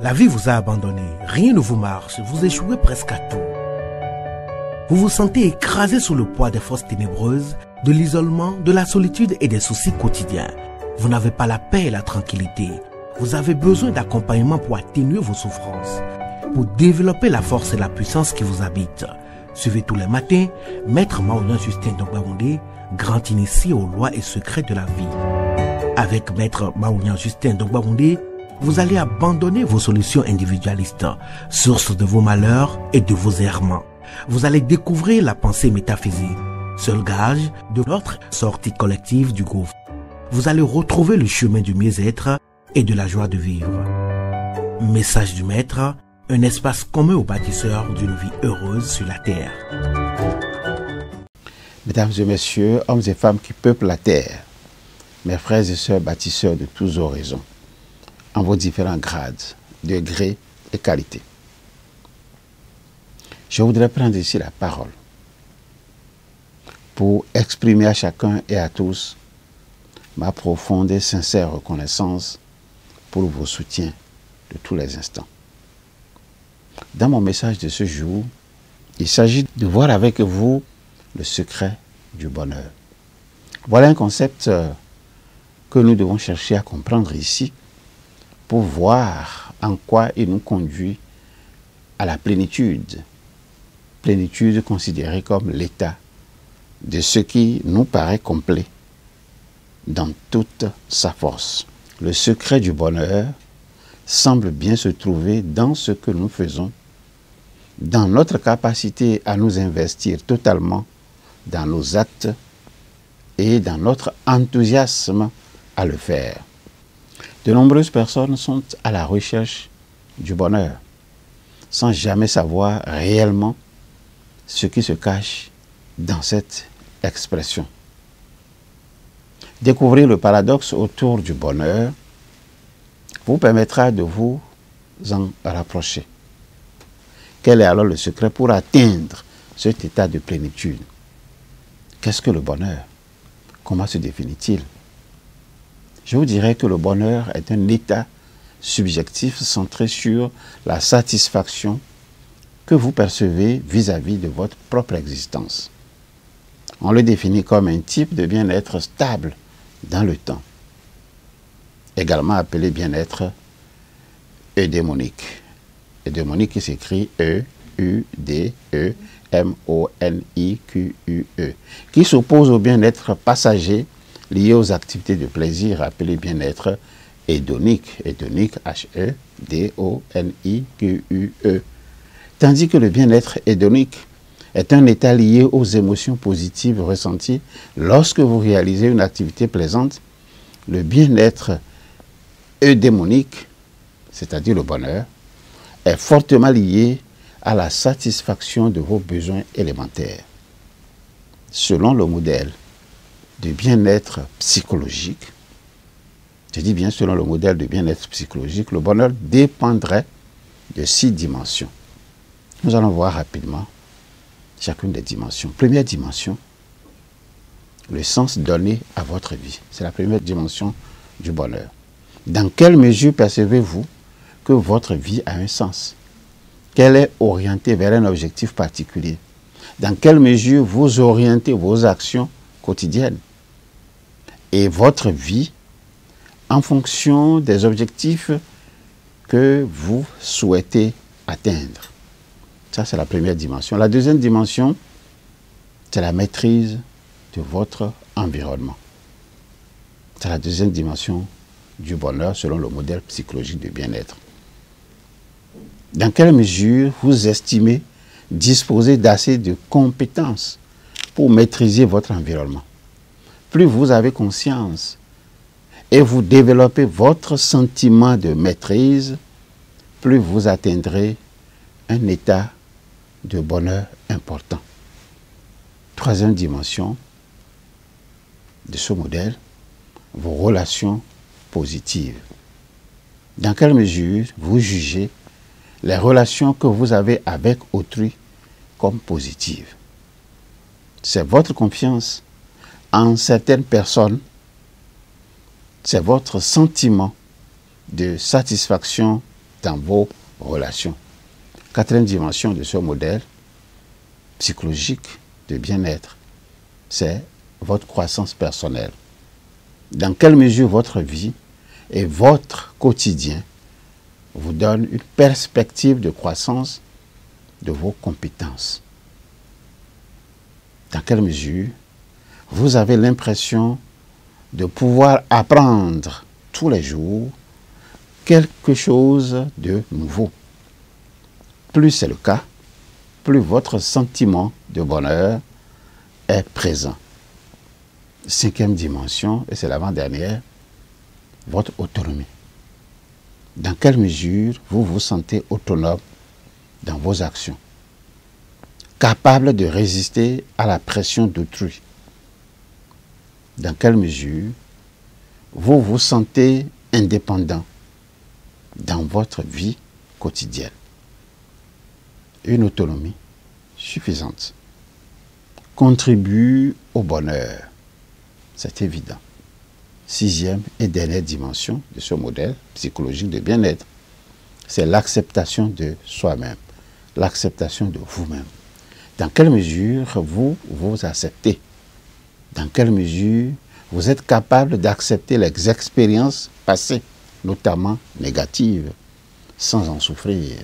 La vie vous a abandonné, rien ne vous marche, vous échouez presque à tout. Vous vous sentez écrasé sous le poids des forces ténébreuses, de l'isolement, de la solitude et des soucis quotidiens. Vous n'avez pas la paix et la tranquillité. Vous avez besoin d'accompagnement pour atténuer vos souffrances, pour développer la force et la puissance qui vous habitent. Suivez tous les matins Maître Maoulian Justin Dongbaoundé, grand initié aux lois et secrets de la vie. Avec Maître Maoulian Justin Dongbaoundé, vous allez abandonner vos solutions individualistes, source de vos malheurs et de vos errements. Vous allez découvrir la pensée métaphysique, seul gage de notre sortie collective du gouffre. Vous allez retrouver le chemin du mieux-être et de la joie de vivre. Message du Maître, un espace commun aux bâtisseurs d'une vie heureuse sur la terre. Mesdames et messieurs, hommes et femmes qui peuplent la terre, mes frères et sœurs bâtisseurs de tous horizons, en vos différents grades, degrés et qualités. Je voudrais prendre ici la parole pour exprimer à chacun et à tous ma profonde et sincère reconnaissance pour vos soutiens de tous les instants. Dans mon message de ce jour, il s'agit de voir avec vous le secret du bonheur. Voilà un concept que nous devons chercher à comprendre ici pour voir en quoi il nous conduit à la plénitude. Plénitude considérée comme l'état de ce qui nous paraît complet dans toute sa force. Le secret du bonheur semble bien se trouver dans ce que nous faisons, dans notre capacité à nous investir totalement dans nos actes et dans notre enthousiasme à le faire. De nombreuses personnes sont à la recherche du bonheur, sans jamais savoir réellement ce qui se cache dans cette expression. Découvrir le paradoxe autour du bonheur vous permettra de vous en rapprocher. Quel est alors le secret pour atteindre cet état de plénitude? Qu'est-ce que le bonheur? Comment se définit-il? Je vous dirais que le bonheur est un état subjectif centré sur la satisfaction que vous percevez vis-à-vis de votre propre existence. On le définit comme un type de bien-être stable dans le temps, également appelé bien-être eudaimonique. Eudaimonique qui s'écrit E-U-D-E-M-O-N-I-Q-U-E, qui s'oppose au bien-être passager lié aux activités de plaisir appelé bien-être hédonique, hédonique H-E-D-O-N-I-Q-U-E. Tandis que le bien-être hédonique est un état lié aux émotions positives ressenties lorsque vous réalisez une activité plaisante. Le bien-être eudaimonique, c'est-à-dire le bonheur, est fortement lié à la satisfaction de vos besoins élémentaires. Selon le modèle de bien-être psychologique, je dis bien selon le modèle de bien-être psychologique, le bonheur dépendrait de 6 dimensions. Nous allons voir rapidement chacune des dimensions. Première dimension, le sens donné à votre vie. C'est la première dimension du bonheur. Dans quelle mesure percevez-vous que votre vie a un sens? Qu'elle est orientée vers un objectif particulier? Dans quelle mesure vous orientez vos actions quotidiennes et votre vie en fonction des objectifs que vous souhaitez atteindre? Ça, c'est la première dimension. La deuxième dimension, c'est la maîtrise de votre environnement. C'est la deuxième dimension du bonheur selon le modèle psychologique de bien-être. Dans quelle mesure vous estimez disposer d'assez de compétences pour maîtriser votre environnement? Plus vous avez conscience et vous développez votre sentiment de maîtrise, plus vous atteindrez un état de bonheur important. Troisième dimension de ce modèle, vos relations positives. Dans quelle mesure vous jugez les relations que vous avez avec autrui comme positives? C'est votre confiance en certaines personnes, c'est votre sentiment de satisfaction dans vos relations. Quatrième dimension de ce modèle psychologique de bien-être, c'est votre croissance personnelle. Dans quelle mesure votre vie et votre quotidien vous donnent une perspective de croissance de vos compétences. Dans quelle mesure vous avez l'impression de pouvoir apprendre tous les jours quelque chose de nouveau. Plus c'est le cas, plus votre sentiment de bonheur est présent. Cinquième dimension, et c'est l'avant-dernière, votre autonomie. Dans quelle mesure vous vous sentez autonome dans vos actions, capable de résister à la pression d'autrui. Dans quelle mesure vous vous sentez indépendant dans votre vie quotidienne. Une autonomie suffisante contribue au bonheur. C'est évident. Sixième et dernière dimension de ce modèle psychologique de bien-être, c'est l'acceptation de soi-même, l'acceptation de vous-même. Dans quelle mesure vous vous acceptez? Dans quelle mesure vous êtes capable d'accepter les expériences passées, notamment négatives, sans en souffrir?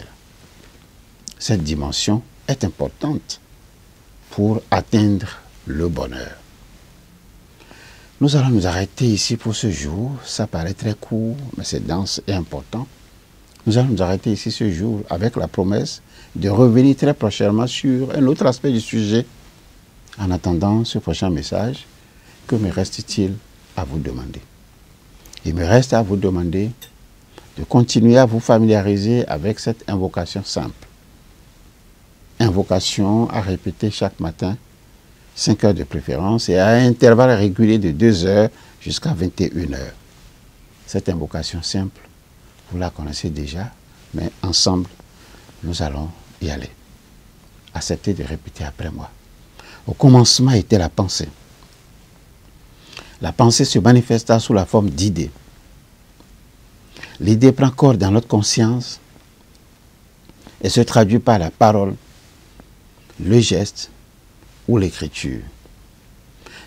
Cette dimension est importante pour atteindre le bonheur. Nous allons nous arrêter ici pour ce jour. Ça paraît très court, mais c'est dense et important. Nous allons nous arrêter ici ce jour avec la promesse de revenir très prochainement sur un autre aspect du sujet. En attendant ce prochain message, que me reste-t-il à vous demander? Il me reste à vous demander de continuer à vous familiariser avec cette invocation simple. Invocation à répéter chaque matin, 5 heures de préférence, et à un intervalle régulier de 2 heures jusqu'à 21 heures. Cette invocation simple, vous la connaissez déjà, mais ensemble, nous allons y aller. Acceptez de répéter après moi. Au commencement était la pensée. La pensée se manifesta sous la forme d'idées. L'idée prend corps dans notre conscience et se traduit par la parole, le geste ou l'écriture.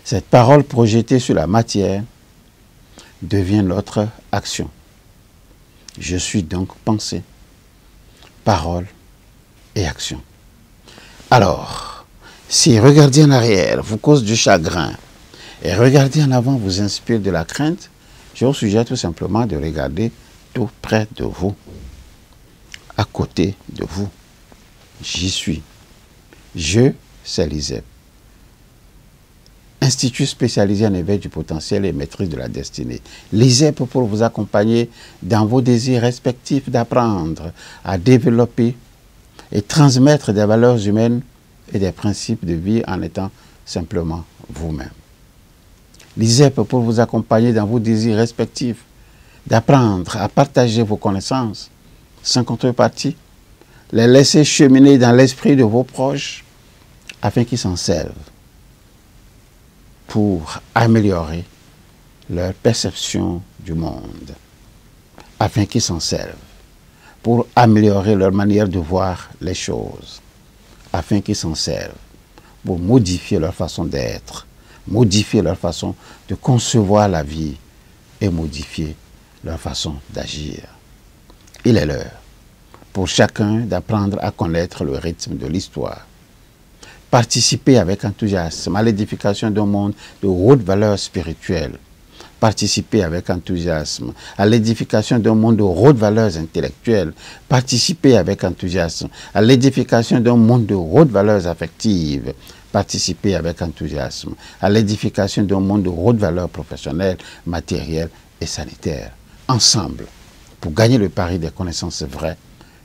Cette parole projetée sur la matière devient notre action. Je suis donc pensée, parole et action. Alors, si regarder en arrière vous cause du chagrin et regarder en avant vous inspire de la crainte, je vous suggère tout simplement de regarder tout près de vous, à côté de vous. J'y suis. Je, c'est l'ISEP. Institut spécialisé en éveil du potentiel et maîtrise de la destinée. L'ISEP pour vous accompagner dans vos désirs respectifs d'apprendre à développer et transmettre des valeurs humaines et des principes de vie en étant simplement vous-même. L'ISEP pour vous accompagner dans vos désirs respectifs d'apprendre à partager vos connaissances sans contrepartie, les laisser cheminer dans l'esprit de vos proches afin qu'ils s'en servent pour améliorer leur perception du monde, afin qu'ils s'en servent pour améliorer leur manière de voir les choses, afin qu'ils s'en servent pour modifier leur façon d'être, modifier leur façon de concevoir la vie et modifier leur façon d'agir. Il est l'heure pour chacun d'apprendre à connaître le rythme de l'histoire. Participer avec enthousiasme à l'édification d'un monde de haute valeur spirituelle. Participer avec enthousiasme à l'édification d'un monde de haute valeurs intellectuelles. Participer avec enthousiasme à l'édification d'un monde de haute valeurs affectives. Participer avec enthousiasme à l'édification d'un monde de haute valeur professionnelle, matérielle et sanitaire. Ensemble, pour gagner le pari des connaissances vraies,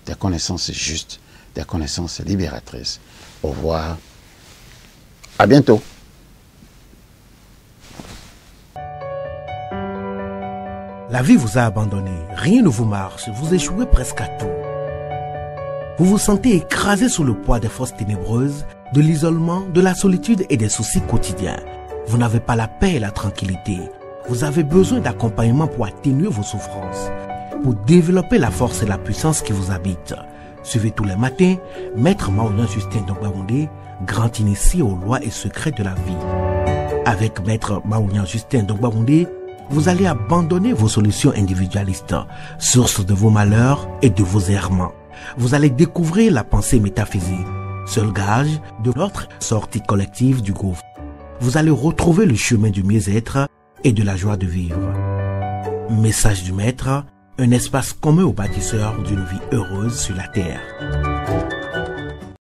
des connaissances justes, des connaissances libératrices. Au revoir. À bientôt. La vie vous a abandonné, rien ne vous marche, vous échouez presque à tout. Vous vous sentez écrasé sous le poids des forces ténébreuses, de l'isolement, de la solitude et des soucis quotidiens. Vous n'avez pas la paix et la tranquillité. Vous avez besoin d'accompagnement pour atténuer vos souffrances. pour développer la force et la puissance qui vous habitent. Suivez tous les matins Maître Maouyan Justin Dongbaoundé, grand initié aux lois et secrets de la vie. Avec Maître Maouyan Justin Dongbaoundé, vous allez abandonner vos solutions individualistes, source de vos malheurs et de vos errements. Vous allez découvrir la pensée métaphysique, seul gage de notre sortie collective du gouffre. Vous allez retrouver le chemin du mieux-être et de la joie de vivre. Message du Maître, un espace commun aux bâtisseurs d'une vie heureuse sur la terre.